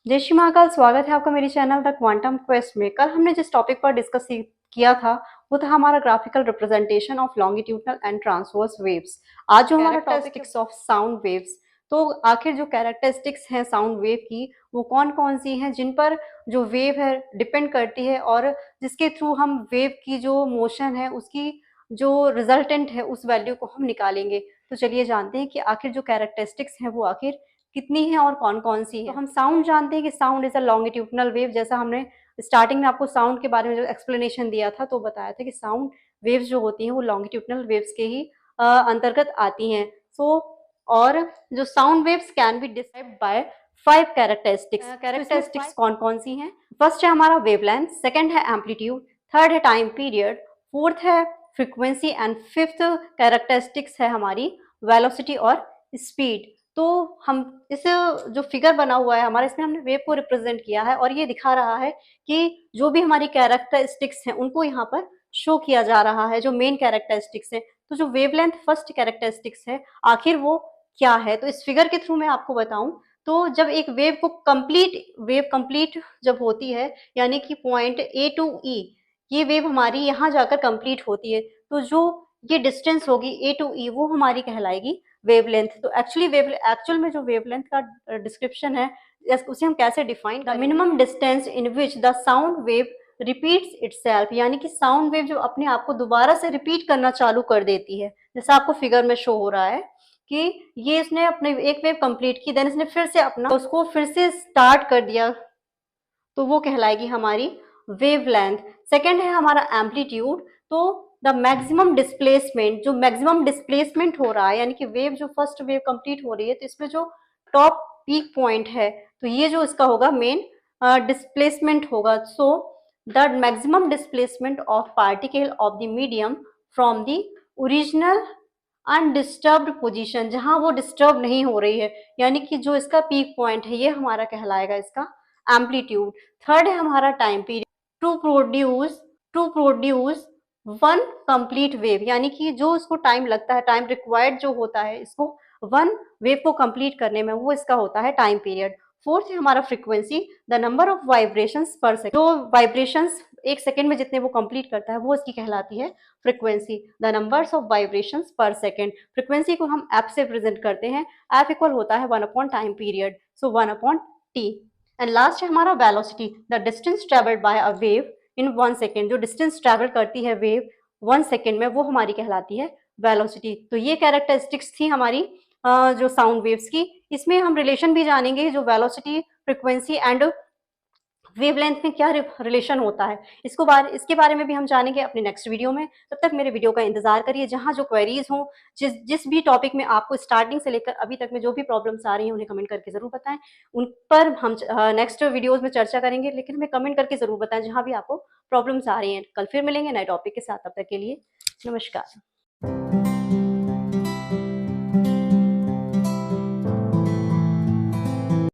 जय श्री महाकाल। स्वागत है आपका मेरे चैनल द क्वांटम क्वेस्ट में। कल हमने जिस टॉपिक पर डिस्कस किया था वो था हमारा graphical representation of longitudinal and transverse waves. आज जो हमारा टॉपिक ऑफ साउंड वेव्स, तो आखिर जो कैरेक्टरिस्टिक्स हैं साउंड वेव की वो कौन कौन सी हैं जिन पर जो वेव है डिपेंड करती है और जिसके थ्रू हम वेव की जो मोशन है उसकी जो रिजल्टेंट है उस वैल्यू को हम निकालेंगे। तो चलिए जानते हैं कि आखिर जो कैरेक्टरिस्टिक्स हैं वो आखिर कितनी है और कौन कौन सी है। तो हम साउंड जानते हैं कि sound is a longitudinal wave. जैसा हमने स्टार्टिंग में आपको साउंड के बारे में जो एक्सप्लेनेशन दिया था तो बताया था कि साउंड वेव्स जो होती हैं वो लॉन्गिट्यूडनल वेव्स के ही अंतर्गत आती हैं। और जो sound waves can be described bye 5 characteristics. Characteristics कौन कौन सी हैं? फर्स्ट है हमारा वेवलेंथ, सेकंड है एम्पलीट्यूड, थर्ड है टाइम पीरियड, फोर्थ है फ्रीक्वेंसी एंड फिफ्थ कैरेक्टरिस्टिक्स है हमारी वेलोसिटी और स्पीड। तो हम इस जो फिगर बना हुआ है हमारे, इसमें हमने वेव को रिप्रेजेंट किया है और ये दिखा रहा है कि जो भी हमारी कैरेक्टरिस्टिक्स हैं उनको यहाँ पर शो किया जा रहा है, जो मेन कैरेक्टरिस्टिक्स है। तो जो वेवलेंथ फर्स्ट कैरेक्टरिस्टिक्स है आखिर वो क्या है, तो इस फिगर के थ्रू मैं आपको बताऊं तो जब एक वेव कंप्लीट जब होती है, यानी कि पॉइंट ए टू ई, ये वेव हमारी यहाँ जाकर कंप्लीट होती है, तो जो ये डिस्टेंस होगी ए टू ई वो हमारी कहलाएगी वेवलेंथ। तो एक्चुअल में जो वेवलेंथ का डिस्क्रिप्शन है उसे हम कैसे डिफाइन करेंगे? The minimum distance in which the sound wave repeats itself, यानी कि साउंड वेव जो अपने आप को दोबारा से रिपीट करना चालू कर देती है। जैसा आपको फिगर में शो हो रहा है कि ये इसने अपने एक वेव कंप्लीट की, देन इसने फिर से अपना उसको फिर से स्टार्ट कर दिया, तो वो कहलाएगी हमारी वेवलेंथ। सेकेंड है हमारा एम्पलीट्यूड। तो द मैक्सिमम डिस्प्लेसमेंट, जो मैक्सिमम डिस्प्लेसमेंट हो रहा है, यानी कि वेव जो फर्स्ट वेव कंप्लीट हो रही है तो इसमें जो टॉप पीक पॉइंट है तो ये जो इसका होगा मेन डिस्प्लेसमेंट होगा। So the maximum displacement of particle of the medium from the original undisturbed position, जहां वो डिस्टर्ब नहीं हो रही है, यानी कि जो इसका पीक पॉइंट है ये हमारा कहलाएगा इसका एम्पलीट्यूड। थर्ड है हमारा time period. To produce one complete wave, यानी कि जो उसको टाइम लगता है, टाइम रिक्वायर्ड जो होता है इसको वन वेव को कंप्लीट करने में, वो इसका होता है टाइम पीरियड। फोर्थ है हमारा frequency, the number of vibrations पर सेकंड, जो वाइब्रेशंस एक सेकेंड में जितने वो कंप्लीट करता है वो इसकी कहलाती है frequency. The numbers of vibrations पर सेकेंड, फ्रीक्वेंसी को हम एफ से प्रेजेंट करते हैं। एफ इक्वल होता है 1 upon time period, so 1 upon T. And last है हमारा velocity, the distance travelled by a wave in 1 second, जो डिस्टेंस ट्रेवल करती है वेव 1 सेकेंड में वो हमारी कहलाती है वेलोसिटी। तो ये कैरेक्टरिस्टिक्स थी हमारी जो साउंड वेव्स की। इसमें हम रिलेशन भी जानेंगे, जो वेलोसिटी, फ्रीक्वेंसी एंड वेवलेंथ में क्या रिलेशन होता है, इसके बारे में भी हम जानेंगे अपने नेक्स्ट वीडियो में। तब तक मेरे वीडियो का इंतजार करिए। जहां जो क्वेरीज हों, जिस भी टॉपिक में आपको स्टार्टिंग से लेकर अभी तक में जो भी प्रॉब्लम्स आ रही हैं उन्हें कमेंट करके जरूर बताएं। उन पर हम नेक्स्ट वीडियोज में चर्चा करेंगे, लेकिन हमें कमेंट करके जरूर बताएं जहां भी आपको प्रॉब्लम्स आ रही हैं। कल फिर मिलेंगे नए टॉपिक के साथ, तब तक के लिए नमस्कार।